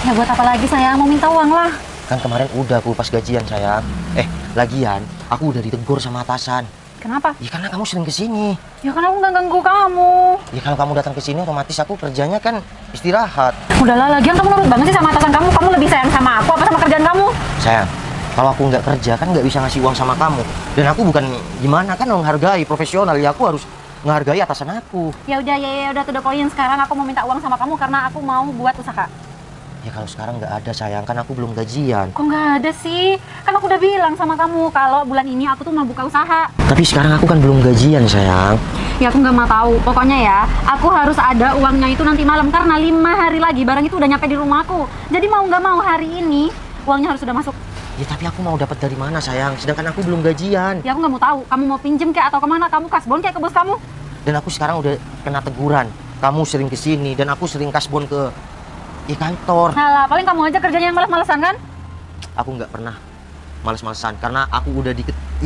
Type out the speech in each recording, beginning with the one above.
Ya buat apa lagi sayang, mau minta uang lah. Kan kemarin udah aku pas gajian sayang. Lagian aku udah ditegur sama atasan. Kenapa? Ya karena kamu sering kesini. Ya kan aku nggak ganggu kamu. Ya kalau kamu datang ke sini otomatis aku kerjanya kan istirahat. Udahlah, lagian kamu nurut banget sih sama atasan kamu. Kamu lebih sayang sama aku apa sama kerjaan kamu? Sayang, kalau aku nggak kerja kan nggak bisa ngasih uang sama kamu. Dan aku bukan gimana kan menghargai profesional. Ya aku harus menghargai atasan aku. Ya udah to the point. Sekarang aku mau minta uang sama kamu karena aku mau buat usaha. Ya kalau sekarang nggak ada sayang, kan aku belum gajian. Kok nggak ada sih? Kan aku udah bilang sama kamu kalau bulan ini aku tuh mau buka usaha. Tapi sekarang aku kan belum gajian sayang. Ya aku nggak mau tahu. Pokoknya ya, aku harus ada uangnya itu nanti malam karena 5 hari lagi barang itu udah nyampe di rumahku. Jadi mau nggak mau hari ini uangnya harus sudah masuk. Ya tapi aku mau dapat dari mana sayang? Sedangkan aku belum gajian. Ya aku nggak mau tahu. Kamu mau pinjem kayak atau kemana? Kamu kasbon kayak ke bos kamu? Dan aku sekarang udah kena teguran. Kamu sering kesini dan aku sering kasbon ke kantor. Nah, paling kamu aja kerjanya yang malas-malasan kan? Aku nggak pernah malas-malasan karena aku udah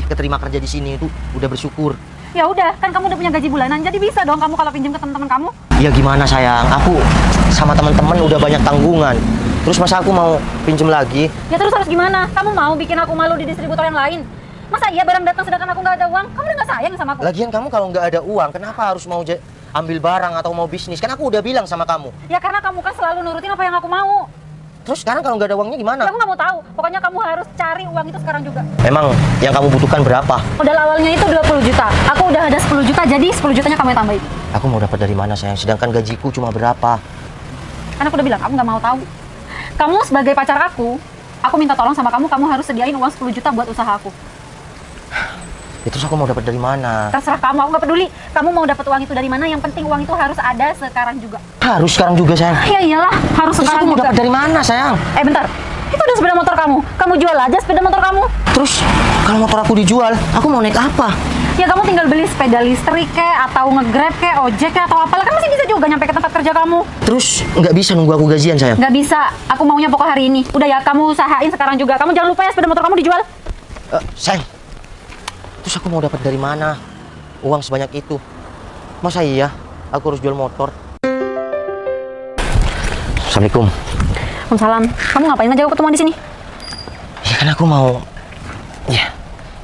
keterima kerja di sini itu udah bersyukur. Ya udah, kan kamu udah punya gaji bulanan, jadi bisa dong kamu kalau pinjam ke teman-teman kamu. Ya gimana sayang? Aku sama teman-teman udah banyak tanggungan. Terus masa aku mau pinjem lagi? Ya terus harus gimana? Kamu mau bikin aku malu di distributor yang lain? Masa iya barang datang sedangkan aku nggak ada uang? Kamu udah nggak sayang sama aku? Lagian kamu kalau nggak ada uang, kenapa harus mau ambil barang atau mau bisnis? Kan aku udah bilang sama kamu. Ya karena kamu kan selalu nurutin apa yang aku mau. Terus sekarang kalau nggak ada uangnya gimana? Ya aku nggak mau tahu. Pokoknya kamu harus cari uang itu sekarang juga. Memang yang kamu butuhkan berapa? Modal awalnya itu 20 juta. Aku udah ada 10 juta, jadi 10 jutanya kamu yang tambahin. Aku mau dapat dari mana sayang? Sedangkan gajiku cuma berapa? Kan aku udah bilang, aku nggak mau tahu. Kamu sebagai pacar aku minta tolong sama kamu, kamu harus sediain uang 10 juta buat usaha aku. Ya, terus aku mau dapat dari mana? Terserah kamu, aku nggak peduli. Kamu mau dapat uang itu dari mana? Yang penting uang itu harus ada sekarang juga. Harus sekarang juga sayang. Ya iyalah, harus Terus sekarang aku mau juga. dapat dari mana sayang? Bentar. Itu ada sepeda motor kamu. Kamu jual aja sepeda motor kamu. Terus kalau motor aku dijual, aku mau naik apa? Ya kamu tinggal beli sepeda listrik kek, atau nge-grab kek, ojek kek, atau apalah. Kan masih bisa juga nyampe ke tempat kerja kamu. Terus nggak bisa nunggu aku gajian sayang? Nggak bisa. Aku maunya pokok hari ini. Udah ya, kamu usahain sekarang juga. Kamu jangan lupa ya sepeda motor kamu dijual. Sayang, terus aku mau dapat dari mana uang sebanyak itu? Masa iya aku harus jual motor? Assalamualaikum. Waalaikumsalam. Kamu ngapain aja ketemuan di sini? Ya kan aku mau. Ya,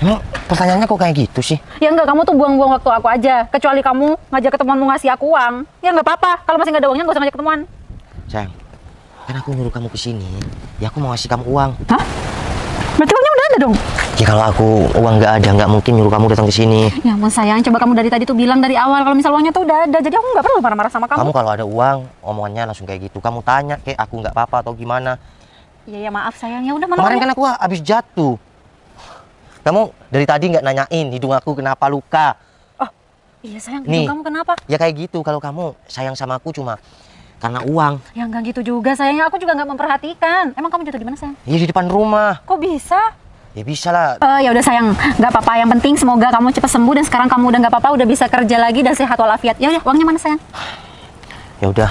emang pertanyaannya kok kayak gitu sih? Ya enggak, kamu tuh buang-buang waktu aku aja. Kecuali kamu ngajak ketemuan mau ngasih aku uang. Ya nggak apa-apa. Kalau masih nggak ada uangnya nggak usah ngajak ketemuan. Sayang, kan aku nyuruh kamu kesini. Ya aku mau ngasih kamu uang. Hah? Berarti uangnya udah ada dong? Ya kalau aku uang nggak ada, nggak mungkin nyuruh kamu datang ke sini. Ya ampun sayang, coba kamu dari tadi tuh bilang dari awal kalau misal uangnya tuh udah ada. Jadi aku nggak perlu marah-marah sama kamu. Kamu kalau ada uang, omongannya langsung kayak gitu. Kamu tanya kayak aku nggak apa-apa atau gimana? Iya ya maaf sayang, ya udah mana Kemarin uangnya? kan aku habis jatuh. Kamu dari tadi nggak nanyain hidung aku kenapa luka. Oh iya sayang, Nih. hidung kamu kenapa? Ya kayak gitu, kalau kamu sayang sama aku cuma karena uang. Ya nggak gitu juga sayangnya, aku juga nggak memperhatikan. Emang kamu jatuh di mana sayang? Ya di depan rumah. Kok bisa? Ya bisa lah. Ya udah sayang, nggak apa-apa. Yang penting semoga kamu cepat sembuh dan sekarang kamu udah nggak apa-apa, udah bisa kerja lagi dan sehat walafiat. Ya udah, uangnya mana sayang? Ya udah.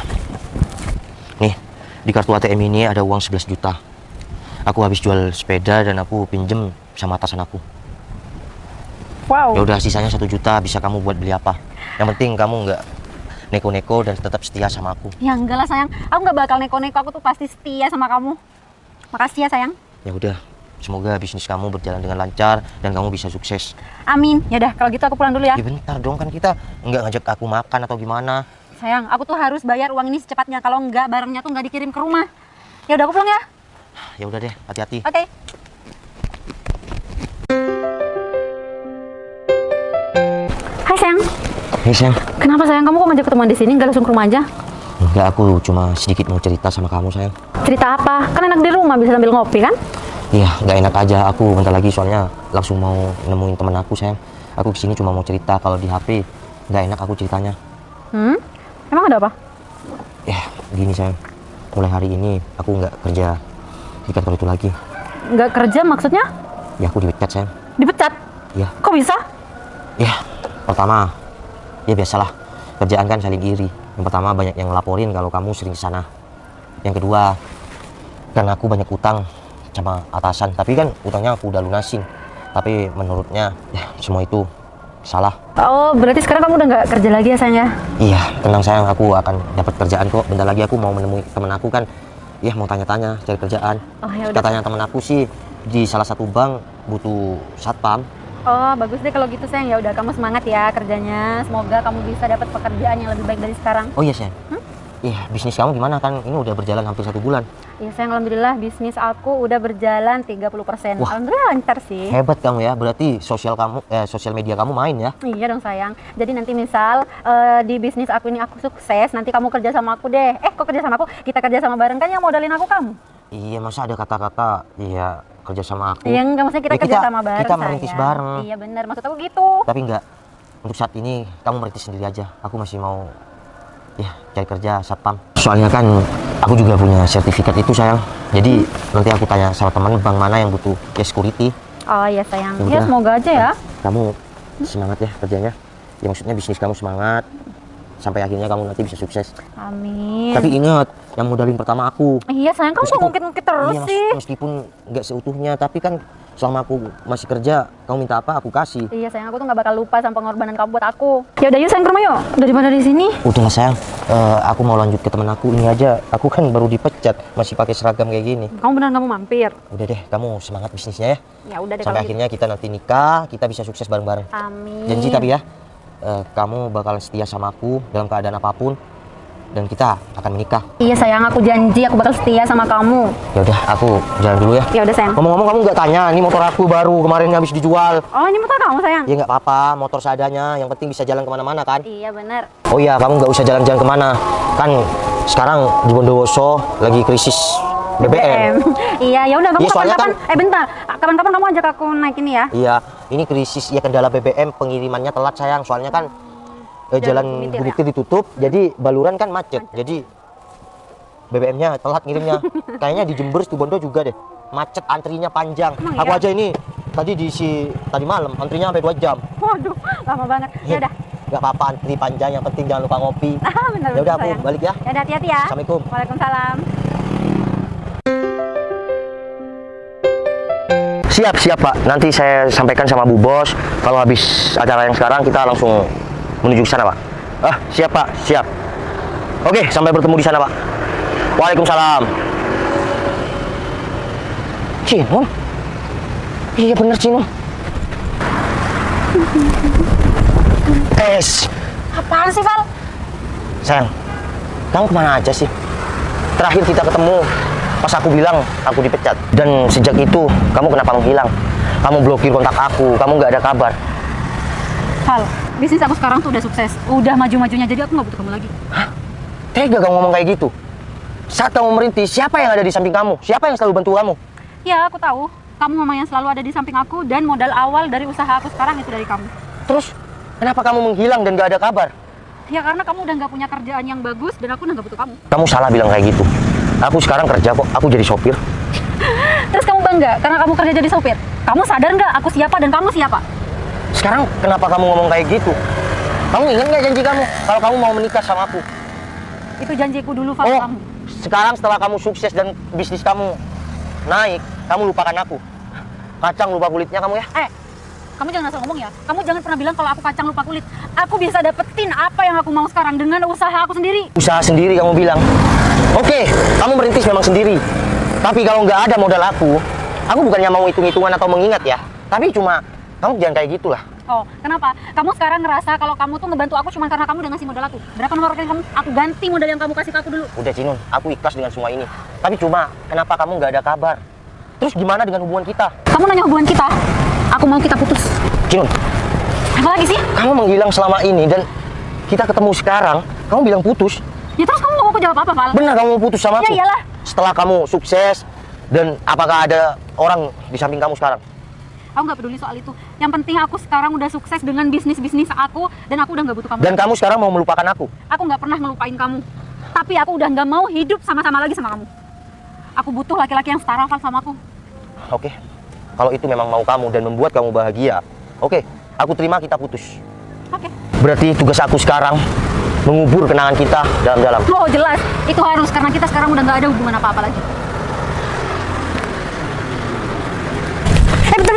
Nih, di kartu ATM ini ada uang 11 juta. Aku habis jual sepeda dan aku pinjem sama atasan aku. Wow. Ya udah, sisanya 1 juta bisa kamu buat beli apa. Yang penting kamu nggak neko-neko dan tetap setia sama aku. Ya enggak lah sayang, aku nggak bakal neko-neko, aku tuh pasti setia sama kamu. Makasih ya sayang. Ya udah, semoga bisnis kamu berjalan dengan lancar dan kamu bisa sukses. Amin. Ya udah, kalau gitu aku pulang dulu ya. Ya bentar dong, kan kita nggak ngajak aku makan atau gimana. Sayang, aku tuh harus bayar uang ini secepatnya. Kalau enggak, barangnya tuh nggak dikirim ke rumah. Ya udah, aku pulang ya. Ya udah deh, hati-hati. Oke. Hai sayang. Hei sayang. Kenapa sayang, kamu kok ngajak ketemuan di sini? Nggak langsung ke rumah aja? Enggak, aku cuma sedikit mau cerita sama kamu sayang. Cerita apa? Kan enak di rumah, bisa sambil ngopi kan? Iya, nggak enak aja. Aku bentar lagi soalnya langsung mau nemuin temen aku sayang. Aku kesini cuma mau cerita, kalau di HP nggak enak aku ceritanya. Emang ada apa? Ya, gini sayang. Mulai hari ini aku nggak kerja di kantor itu lagi. Nggak kerja maksudnya? Ya aku dipecat sayang. Dipecat? Ya, Kok bisa? ya. Pertama, ya biasalah. Kerjaan kan saling iri. Yang pertama banyak yang ngelaporin kalau kamu sering sana. Yang kedua, karena aku banyak utang sama atasan. Tapi kan utangnya aku udah lunasin. Tapi menurutnya ya semua itu salah. Oh, berarti sekarang kamu udah nggak kerja lagi ya sayang ya? Iya, tenang sayang, aku akan dapat kerjaan kok. Bentar lagi aku mau menemui temen aku kan ya mau tanya-tanya cari kerjaan. Oh ya udah. Katanya temen aku sih di salah satu bank butuh satpam. Oh bagus deh kalau gitu sayang. Ya udah kamu semangat ya kerjanya. Semoga kamu bisa dapat pekerjaan yang lebih baik dari sekarang. Oh iya sayang. Iya, bisnis kamu gimana? Kan ini udah berjalan hampir 1 bulan. Iya sayang, alhamdulillah bisnis aku udah berjalan 30%. Wah. Alhamdulillah lancar sih. Hebat kamu ya, berarti sosial media kamu main ya? Iya dong sayang. Jadi nanti misal di bisnis aku ini aku sukses, nanti kamu kerja sama aku deh. Kok kerja sama aku? Kita kerja sama bareng kan, yang modalin aku kamu. Iya, masa ada kata-kata iya kerja sama aku? Iya enggak, maksudnya kita Ya, kerja sama bareng. kita merintis sayang. bareng. Iya benar, maksud aku gitu. Tapi enggak, untuk saat ini kamu merintis sendiri aja. Aku masih mau ya cari kerja satpam. Soalnya kan aku juga punya sertifikat itu sayang. Jadi nanti aku tanya sama teman bank mana yang butuh ya security. Oh iya sayang. Ya Ya udah. semoga aja ya. Kamu semangat ya kerjanya. Ya maksudnya bisnis kamu semangat sampai akhirnya kamu nanti bisa sukses. Amin. Tapi ingat, yang modalin pertama aku. Iya sayang, kamu kok ngungkit-ngungkit terus Iya, sih. meskipun nggak seutuhnya, tapi kan selama aku masih kerja, kamu minta apa aku kasih. Iya sayang, aku tuh nggak bakal lupa sama pengorbanan kamu buat aku. Ya udah yuk sayang ke rumah yuk. Daripada di sini. Udahlah sayang, aku mau lanjut ke teman aku ini aja. Aku kan baru dipecat, masih pakai seragam kayak gini. Kamu benar nggak mau mampir? Udah deh, kamu semangat bisnisnya ya. Ya udah deh Sampai kalau gitu. akhirnya kita nanti nikah, kita bisa sukses bareng-bareng. Amin. Janji tapi ya, kamu bakal setia sama aku dalam keadaan apapun, dan kita akan menikah. Iya sayang, aku janji aku bakal setia sama kamu. Ya udah, aku jalan dulu ya. Ya udah sayang. Ngomong-ngomong, kamu nggak tanya, ini motor aku baru kemarin habis dijual. Oh ini motor kamu sayang? Ya nggak apa-apa, motor seadanya, yang penting bisa jalan kemana-mana kan. Iya benar. Oh iya, kamu nggak usah jalan-jalan kemana, kan sekarang di Bondowoso lagi krisis BBM. Iya ya udah kamu Iya, soalnya kapan-kapan. Bentar, kapan-kapan kamu ajak aku naik ini ya. Iya, ini krisis ya, kendala BBM, pengirimannya telat sayang, soalnya kan jalan Bumitir Bumitir ditutup, jadi Baluran kan macet, jadi BBM-nya telat ngirimnya. Kayaknya di Jember, Situbondo juga deh, macet, antrinya panjang. Emang Aku iya? aja ini tadi tadi malam antrinya sampai 2 jam. Waduh, lama banget. Ya udah. Nggak apa-apa antri panjang, yang penting jangan lupa ngopi. Benar. Ya udah, aku sayang. balik ya. Ya udah hati-hati ya. Assalamualaikum. Waalaikumsalam. Siap Pak, nanti saya sampaikan sama Bu Bos. Kalau habis acara yang sekarang kita langsung menuju ke sana Pak. Siap Pak, siap. Oke, sampai bertemu di sana Pak. Waalaikumsalam. Cinun? Iya bener Cinun. Apaan sih Val? Sayang, kamu kemana aja sih? Terakhir kita ketemu pas aku bilang aku dipecat. Dan sejak itu kamu kenapa menghilang? Kamu blokir kontak aku, kamu nggak ada kabar. Val, bisnis aku sekarang tuh udah sukses. Udah maju-majunya, jadi aku nggak butuh kamu lagi. Tega kamu ngomong kayak gitu. Saat kamu merintis, siapa yang ada di samping kamu? Siapa yang selalu bantu kamu? Ya, aku tahu. Kamu memang yang selalu ada di samping aku, dan modal awal dari usaha aku sekarang itu dari kamu. Terus, kenapa kamu menghilang dan gak ada kabar? Ya karena kamu udah nggak punya kerjaan yang bagus, dan aku udah nggak butuh kamu. Kamu salah bilang kayak gitu. Aku sekarang kerja kok, aku jadi sopir. Terus kamu bangga karena kamu kerja jadi sopir? Kamu sadar nggak aku siapa dan kamu siapa? Sekarang kenapa kamu ngomong kayak gitu? Kamu ingat nggak janji kamu kalau kamu mau menikah sama aku? Itu janjiku dulu, Val, kamu. Sekarang setelah kamu sukses dan bisnis kamu naik, kamu lupakan aku. Kacang lupa kulitnya kamu ya. Kamu jangan asal ngomong ya. Kamu jangan pernah bilang kalau aku kacang lupa kulit. Aku bisa dapetin apa yang aku mau sekarang dengan usaha aku sendiri. Usaha sendiri kamu bilang. Oke, kamu merintis memang sendiri. Tapi kalau nggak ada modal aku bukannya mau hitung-hitungan atau mengingat ya. Tapi cuma, kamu jangan kayak gitulah. Oh, kenapa? Kamu sekarang ngerasa kalau kamu tuh ngebantu aku cuma karena kamu udah ngasih modal aku. Berapa nomor rekening kamu? Aku ganti modal yang kamu kasih ke aku dulu. Udah Cinun, aku ikhlas dengan semua ini. Tapi cuma, kenapa kamu nggak ada kabar? Terus gimana dengan hubungan kita? Kamu nanya hubungan kita? Aku mau kita putus. Cinun, Apa lagi sih? kamu menghilang selama ini dan kita ketemu sekarang, kamu bilang putus. Ya terus kamu mau aku jawab apa, Val? Benar kamu mau putus sama aku? Ya iyalah. Setelah kamu sukses, dan apakah ada orang di samping kamu sekarang? Aku nggak peduli soal itu. Yang penting aku sekarang udah sukses dengan bisnis aku dan aku udah nggak butuh kamu. Dan kamu sekarang mau melupakan aku? Aku nggak pernah ngelupain kamu. Tapi aku udah nggak mau hidup sama-sama lagi sama kamu. Aku butuh laki-laki yang setara, Val, sama aku. Oke, kalau itu memang mau kamu dan membuat kamu bahagia, oke, aku terima kita putus. Oke. Berarti tugas aku sekarang mengubur kenangan kita dalam-dalam. Oh jelas, itu harus karena kita sekarang udah nggak ada hubungan apa-apa lagi.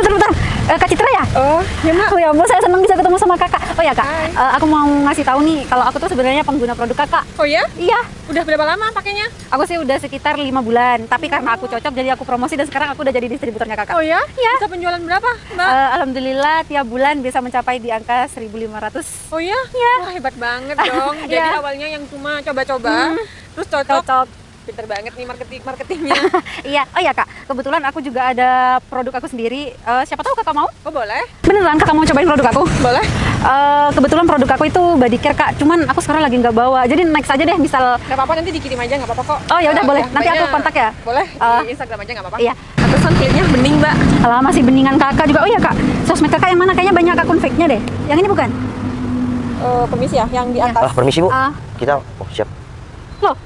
Bentar. Kak Citra ya? Oh, ya Mbak. Oh ya ampun, saya senang bisa ketemu sama kakak. Oh ya kak, Hai. aku mau ngasih tahu nih kalau aku tuh sebenarnya pengguna produk kakak. Oh ya? Iya, Udah berapa lama pakainya? aku sih udah sekitar 5 bulan. Tapi karena aku cocok, jadi aku promosi dan sekarang aku udah jadi distributornya kakak. Oh ya? Iya. Bisa penjualan berapa, Mbak? Alhamdulillah tiap bulan bisa mencapai di angka 1.500. Oh ya? Iya. Wah, hebat banget dong. Jadi Iya. awalnya yang cuma coba-coba, terus cocok. Cocok. Pinter banget nih marketingnya. Iya, oh ya kak, kebetulan aku juga ada produk aku sendiri. Siapa tahu kakak mau? Oh boleh? Beneran kakak mau cobain produk aku? Boleh? Kebetulan produk aku itu body care kak, cuman aku sekarang lagi nggak bawa. Jadi next aja deh, misal. Gak apa-apa, nanti dikirim aja, gak apa-apa kok. Oh ya udah boleh, nanti aku mbaknya kontak ya. Boleh, Eh, di Instagram aja gak apa-apa. Iya. Atasan kulitnya bening, Mbak. Alah, masih beningan kakak juga. Oh iya kak, sosmed kakak yang mana? Kayaknya banyak akun fake-nya deh. Yang ini bukan? Permisi ya, yang di Iya. atas. Permisi Bu. Ah. Kita siap. Loh,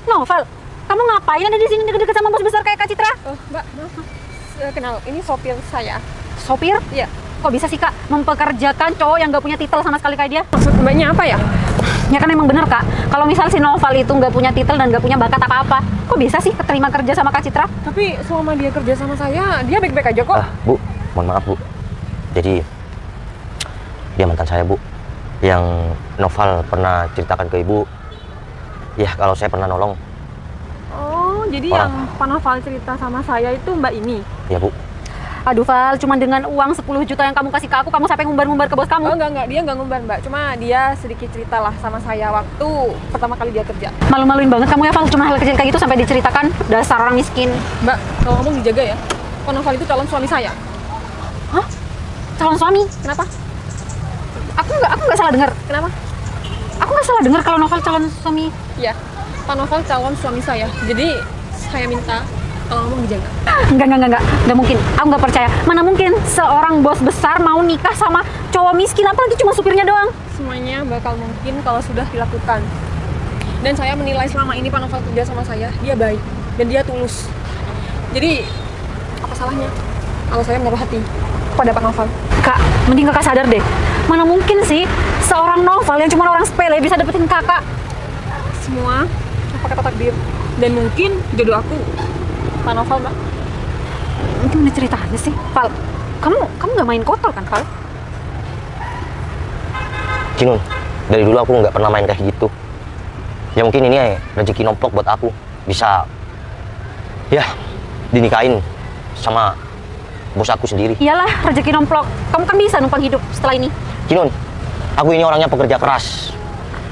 Noval, kamu ngapain ada di sini deket-deket sama bos besar kayak Kak Citra? Mbak, maaf. Kenal, ini sopir saya. Sopir? Iya. Kok bisa sih kak mempekerjakan cowok yang nggak punya titel sama sekali kayak dia? Maksud mbaknya apa ya? Ya kan emang bener kak, kalau misal si Noval itu nggak punya titel dan nggak punya bakat apa-apa, kok bisa sih keterima kerja sama Kak Citra? Tapi selama dia kerja sama saya, dia baik-baik aja kok. Bu, mohon maaf Bu. Jadi dia mantan saya Bu, yang Noval pernah ceritakan ke Ibu. Ya kalau saya pernah nolong. Oh, jadi Orang. yang Pak Noval cerita sama saya itu mbak ini? Ya Bu. Aduh Val, cuma dengan uang 10 juta yang kamu kasih ke aku sampai ngumbar-ngumbar ke bos Oh kamu? enggak, dia enggak ngumbar mbak. Cuma dia sedikit cerita lah sama saya waktu pertama kali dia kerja. Malu-maluin banget kamu ya Val, cuma hal kecil kayak gitu sampai diceritakan. Dasar orang miskin. Mbak, kalau ngomong dijaga ya. Pak Noval itu calon suami saya. Hah? Calon suami? Kenapa? Aku nggak salah dengar. Kenapa? Aku nggak salah dengar kalau Noval calon suami. Iya, Pak Noval calon suami saya. Jadi saya minta kalau ngomong dijaga. Enggak mungkin. Aku nggak percaya. Mana mungkin seorang bos besar mau nikah sama cowok miskin, apalagi cuma supirnya doang. Semuanya bakal mungkin kalau sudah dilakukan. Dan saya menilai selama ini Pak Noval kerja sama saya, dia baik dan dia tulus. Jadi apa salahnya kalau saya menaruh hati kepada Pak Noval? Kak, mending kakak sadar deh. Mana mungkin sih seorang Noval yang cuma orang sepele bisa dapetin kakak? Semua pakai takdir dan mungkin jodoh aku Pak Noval, Mbak. Gimana ceritanya sih? Val, kamu nggak main kotor kan, Val? Cinun, dari dulu aku nggak pernah main kayak gitu. Ya mungkin ini rezeki nomplok buat aku. Bisa, ya, dinikahin sama bos aku sendiri. Iyalah, rezeki nomplok. Kamu kan bisa numpang hidup setelah ini. Cinun, aku ini orangnya pekerja keras.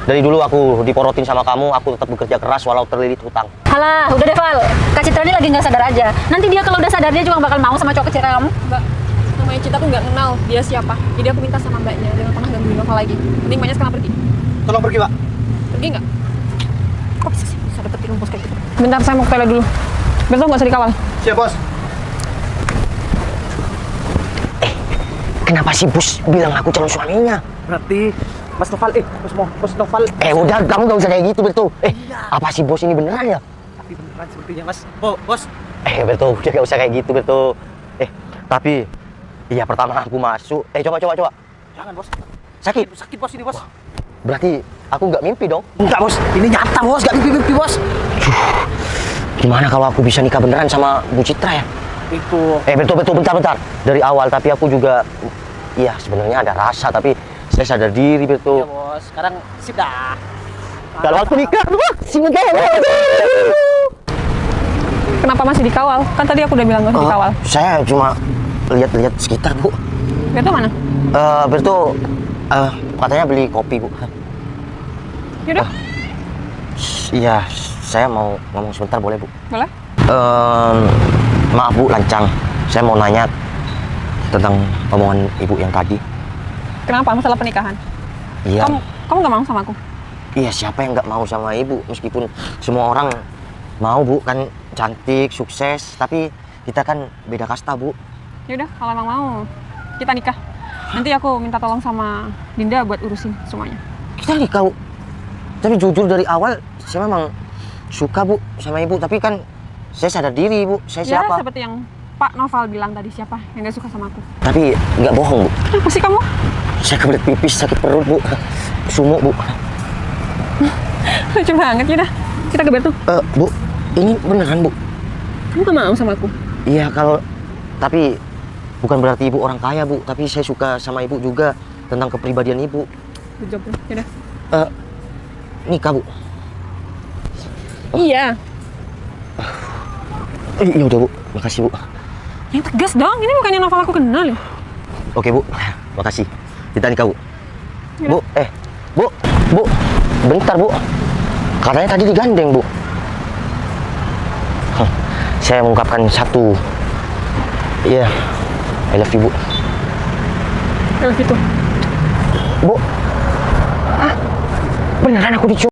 Dari dulu aku diporotin sama kamu, aku tetap bekerja keras walau terlilit hutang. Halah, udah deh Val. Kak Citra ini lagi nggak sadar aja. Nanti dia kalau udah sadar dia juga bakal mau sama cowok kecil kayak kamu. Mbak, namanya Cita tuh nggak kenal dia siapa. Jadi aku minta sama mbaknya jangan pernah gangguin Noval lagi. Mending mbaknya sekarang pergi. Tolong pergi, Pak. Pergi nggak? Kok bisa sih bisa dapetin bos kayak gitu? Bentar, saya mau ke toilet dulu. Besok nggak usah dikawal. Siap, Bos. Kenapa sih bos bilang aku calon suaminya? Berarti Mas Noval, Bos Noval. Udah, kamu gak usah kayak gitu, Berto. Apa sih bos ini beneran ya? Tapi beneran sepertinya, Mas. Bos. Berto, udah gak usah kayak gitu, Berto. Tapi, iya pertama aku masuk. Coba. Jangan, Bos. Sakit? Sakit, Bos, ini, Bos. Berarti aku nggak mimpi dong? Enggak, Bos. Ini nyata, Bos. Gak mimpi-mimpi, Bos. Gimana kalau aku bisa nikah beneran sama Bu Citra ya? Itu. Berto, bentar. Dari awal, tapi aku juga, iya sebenarnya ada rasa, tapi saya sadar diri, Iya, Berto. Bos. Sekarang sip dah. Kalau aku nikah, Kenapa masih dikawal? Kan tadi aku udah bilang nggak usah dikawal. Saya cuma lihat-lihat sekitar, Bu. Beto mana? Berto, katanya beli kopi, Bu. Yaudah, Iya, saya mau ngomong sebentar, boleh, Bu? boleh. Maaf, Bu, lancang. Saya mau nanya tentang omongan Ibu yang tadi. Kenapa? Masalah pernikahan. Iya. Kamu nggak mau sama aku? Iya, siapa yang nggak mau sama Ibu? Meskipun semua orang mau, Bu, kan cantik, sukses, tapi kita kan beda kasta, Bu. Yaudah, kalau emang mau, kita nikah. Nanti aku minta tolong sama Dinda buat urusin semuanya. Kita nikah, Bu. Tapi jujur dari awal, saya memang suka, Bu, sama Ibu. Tapi kan saya sadar diri, Bu. Saya Ya, siapa? seperti yang Pak Noval bilang tadi, siapa yang gak suka sama aku. Tapi nggak bohong, Bu. Kenapa sih kamu? Saya kebelet pipis, sakit perut, Bu. Sumuk, Bu. Lucu banget, yaudah. Kita ke Bertu. Bu, ini beneran, Bu? Kamu gak mau sama aku? Iya, tapi Bukan berarti ibu orang kaya, Bu, tapi saya suka sama ibu juga tentang kepribadian ibu. Good job, bro. Yaudah. Nikah, Bu. Iya. Ya udah, Bu. Makasih, Bu. Yang tegas dong, ini bukannya novel aku kenal ya? Oke, Bu. Makasih. Kita nikah, Bu. Ya. Bu, Bu. Bentar, Bu. Katanya tadi digandeng, Bu. Saya mengungkapkan satu. Iya. I love you, Bu. Kalau gitu. Bu. Beneran aku dicium.